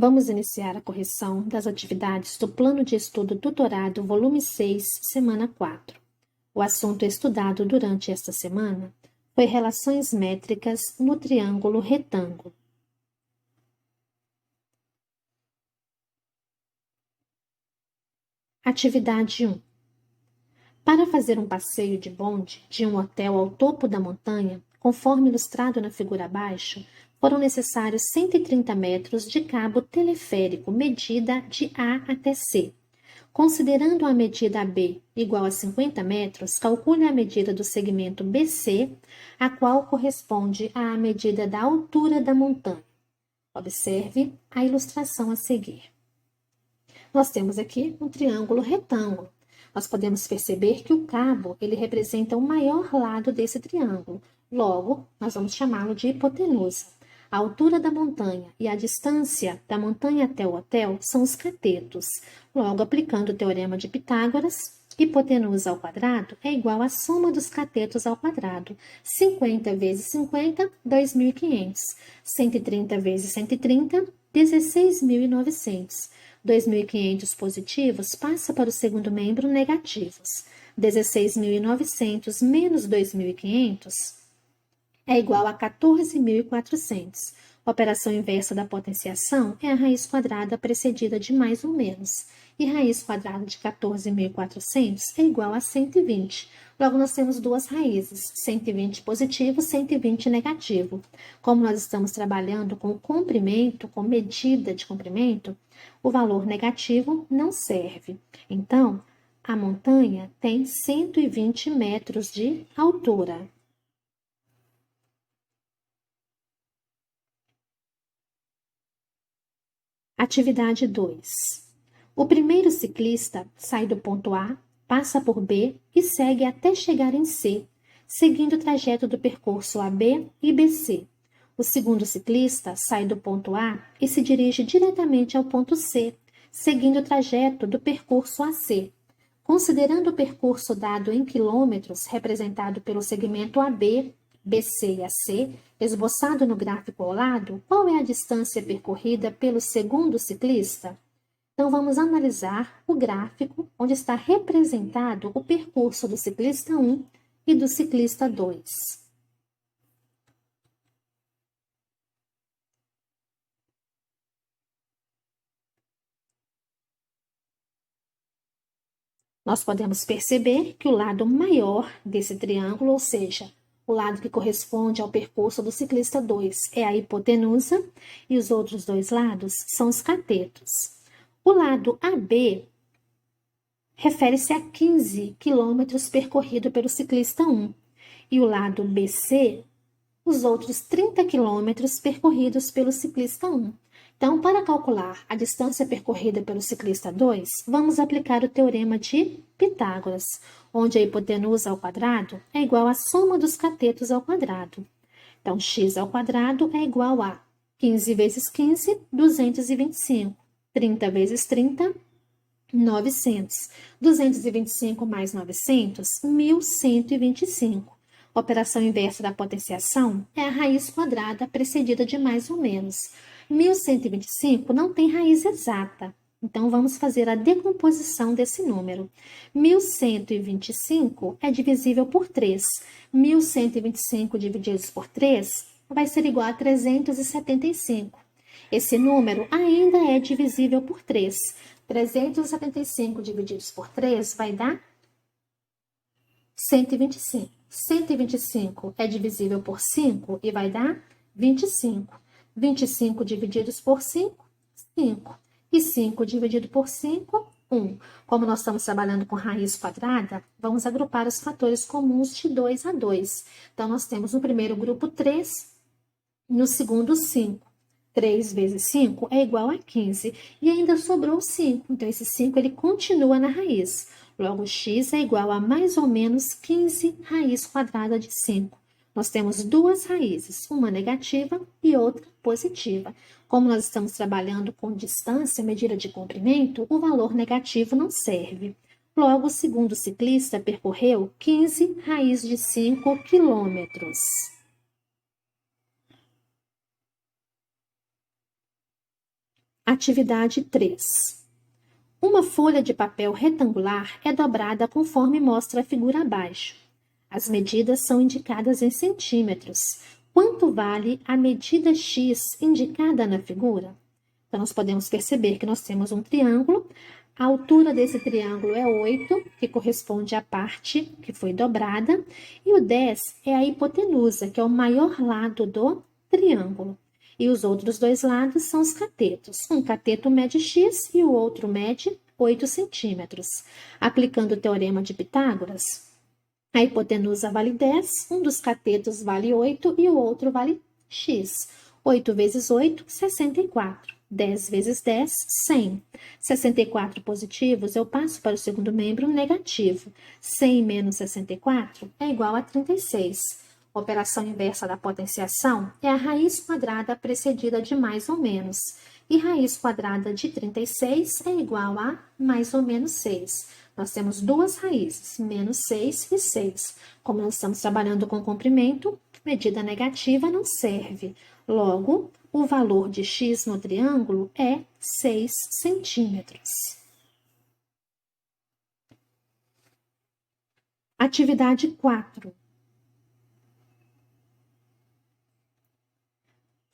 Vamos iniciar a correção das atividades do Plano de Estudo Tutorado, volume 6, semana 4. O assunto estudado durante esta semana foi relações métricas no triângulo retângulo. Atividade 1. Para fazer um passeio de bonde de um hotel ao topo da montanha, conforme ilustrado na figura abaixo, foram necessários 130 metros de cabo teleférico medida de A até C. Considerando a medida AB igual a 50 metros, calcule a medida do segmento BC, a qual corresponde à medida da altura da montanha. Observe a ilustração a seguir. Nós temos aqui um triângulo retângulo. Nós podemos perceber que o cabo ele representa o maior lado desse triângulo. Logo, nós vamos chamá-lo de hipotenusa. A altura da montanha e a distância da montanha até o hotel são os catetos. Logo, aplicando o teorema de Pitágoras, hipotenusa ao quadrado é igual à soma dos catetos ao quadrado. 50 vezes 50, 2.500. 130 vezes 130, 16.900. 2.500 positivos passa para o segundo membro negativos. 16.900 menos 2.500 é igual a 14.400. A operação inversa da potenciação é a raiz quadrada precedida de mais ou menos. E raiz quadrada de 14.400 é igual a 120. Logo, nós temos duas raízes, 120 positivo, 120 negativo. Como nós estamos trabalhando com comprimento, com medida de comprimento, o valor negativo não serve. Então, a montanha tem 120 metros de altura. Atividade 2. O primeiro ciclista sai do ponto A, passa por B e segue até chegar em C, seguindo o trajeto do percurso AB e BC. O segundo ciclista sai do ponto A e se dirige diretamente ao ponto C, seguindo o trajeto do percurso AC. Considerando o percurso dado em quilômetros, representado pelo segmento AB, BC e AC, esboçado no gráfico ao lado, qual é a distância percorrida pelo segundo ciclista? Então, vamos analisar o gráfico onde está representado o percurso do ciclista 1 e do ciclista 2. Nós podemos perceber que o lado maior desse triângulo, ou seja, o lado que corresponde ao percurso do ciclista 2 é a hipotenusa e os outros dois lados são os catetos. O lado AB refere-se a 15 quilômetros percorrido pelo ciclista 1 e o lado BC, os outros 30 quilômetros percorridos pelo ciclista 1. Então, para calcular a distância percorrida pelo ciclista 2, vamos aplicar o teorema de Pitágoras, onde a hipotenusa ao quadrado é igual à soma dos catetos ao quadrado. Então, x ao quadrado é igual a 15 vezes 15, 225. 30 vezes 30, 900. 225 mais 900, 1.125. A operação inversa da potenciação é a raiz quadrada precedida de mais ou menos. 1.125 não tem raiz exata, então vamos fazer a decomposição desse número. 1.125 é divisível por 3. 1.125 divididos por 3 vai ser igual a 375. Esse número ainda é divisível por 3. 375 divididos por 3 vai dar 125. 125 é divisível por 5 e vai dar 25. 25 divididos por 5, 5. E 5 dividido por 5, 1. Como nós estamos trabalhando com raiz quadrada, vamos agrupar os fatores comuns de 2 a 2. Então, nós temos no primeiro grupo 3, no segundo 5. 3 vezes 5 é igual a 15. E ainda sobrou 5. Então, esse 5 ele continua na raiz. Logo, x é igual a mais ou menos 15 raiz quadrada de 5. Nós temos duas raízes, uma negativa e outra positiva. Como nós estamos trabalhando com distância, medida de comprimento, o valor negativo não serve. Logo, o segundo ciclista percorreu 15 raiz de 5 quilômetros. Atividade 3. Uma folha de papel retangular é dobrada conforme mostra a figura abaixo. As medidas são indicadas em centímetros. Quanto vale a medida X indicada na figura? Então, nós podemos perceber que nós temos um triângulo. A altura desse triângulo é 8, que corresponde à parte que foi dobrada. E o 10 é a hipotenusa, que é o maior lado do triângulo. E os outros dois lados são os catetos. Um cateto mede X e o outro mede 8 centímetros. Aplicando o teorema de Pitágoras, a hipotenusa vale 10, um dos catetos vale 8 e o outro vale X. 8 vezes 8, 64. 10 vezes 10, 100. 64 positivos, eu passo para o segundo membro negativo. 100 menos 64 é igual a 36. A operação inversa da potenciação é a raiz quadrada precedida de mais ou menos. E raiz quadrada de 36 é igual a mais ou menos 6. Nós temos duas raízes, menos 6 e 6. Como nós estamos trabalhando com comprimento, medida negativa não serve. Logo, o valor de X no triângulo é 6 centímetros. Atividade 4.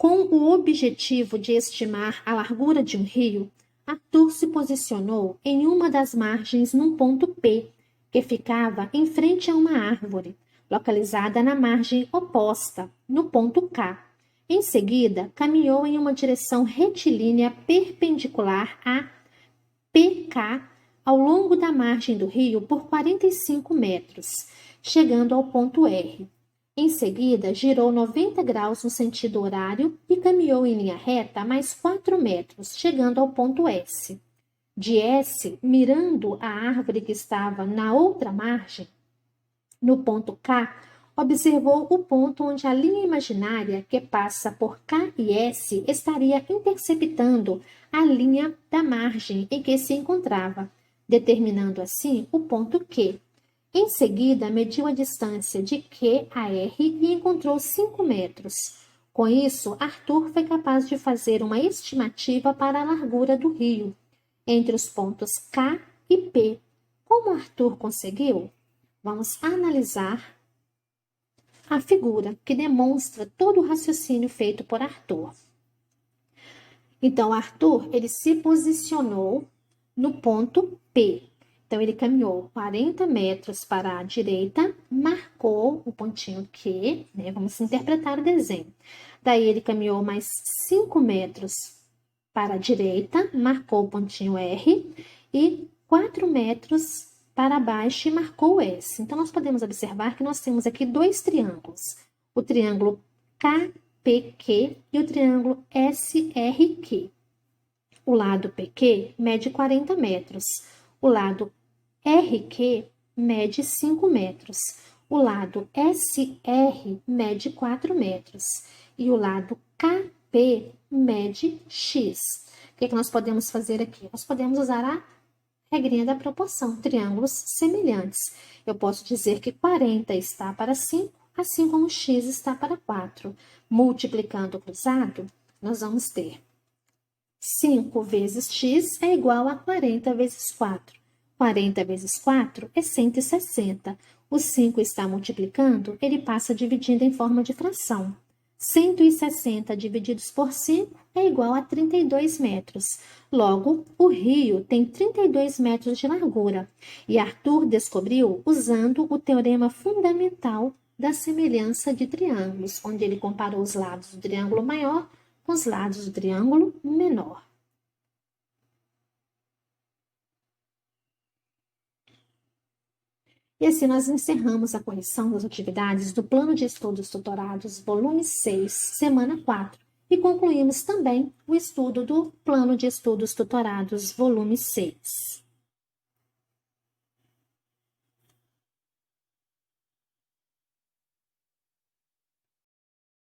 Com o objetivo de estimar a largura de um rio, Arthur se posicionou em uma das margens num ponto P, que ficava em frente a uma árvore, localizada na margem oposta, no ponto K. Em seguida, caminhou em uma direção retilínea perpendicular a PK ao longo da margem do rio por 45 metros, chegando ao ponto R. Em seguida, girou 90 graus no sentido horário e caminhou em linha reta mais 4 metros, chegando ao ponto S. De S, mirando a árvore que estava na outra margem, no ponto K, observou o ponto onde a linha imaginária que passa por K e S estaria interceptando a linha da margem em que se encontrava, determinando assim o ponto Q. Em seguida, mediu a distância de Q a R e encontrou 5 metros. Com isso, Arthur foi capaz de fazer uma estimativa para a largura do rio, entre os pontos K e P. Como Arthur conseguiu? Vamos analisar a figura que demonstra todo o raciocínio feito por Arthur. Então, Arthur, ele se posicionou no ponto P. Então, ele caminhou 40 metros para a direita, marcou o pontinho Q, né? Vamos interpretar o desenho. Daí, ele caminhou mais 5 metros para a direita, marcou o pontinho R e 4 metros para baixo e marcou o S. Então, nós podemos observar que nós temos aqui dois triângulos. O triângulo KPQ e o triângulo SRQ. O lado PQ mede 40 metros. O lado RQ mede 5 metros. O lado SR mede 4 metros. E o lado KP mede X. O que nós podemos fazer aqui? Nós podemos usar a regrinha da proporção, triângulos semelhantes. Eu posso dizer que 40 está para 5, assim como X está para 4. Multiplicando o cruzado, nós vamos ter 5 vezes X é igual a 40 vezes 4. 40 vezes 4 é 160. O 5 está multiplicando, ele passa dividindo em forma de fração. 160 divididos por 5 é igual a 32 metros. Logo, o rio tem 32 metros de largura. E Arthur descobriu usando o teorema fundamental da semelhança de triângulos, onde ele comparou os lados do triângulo maior com os lados do triângulo menor. E assim nós encerramos a correção das atividades do Plano de Estudos Tutorados, volume 6, semana 4, e concluímos também o estudo do Plano de Estudos Tutorados, volume 6.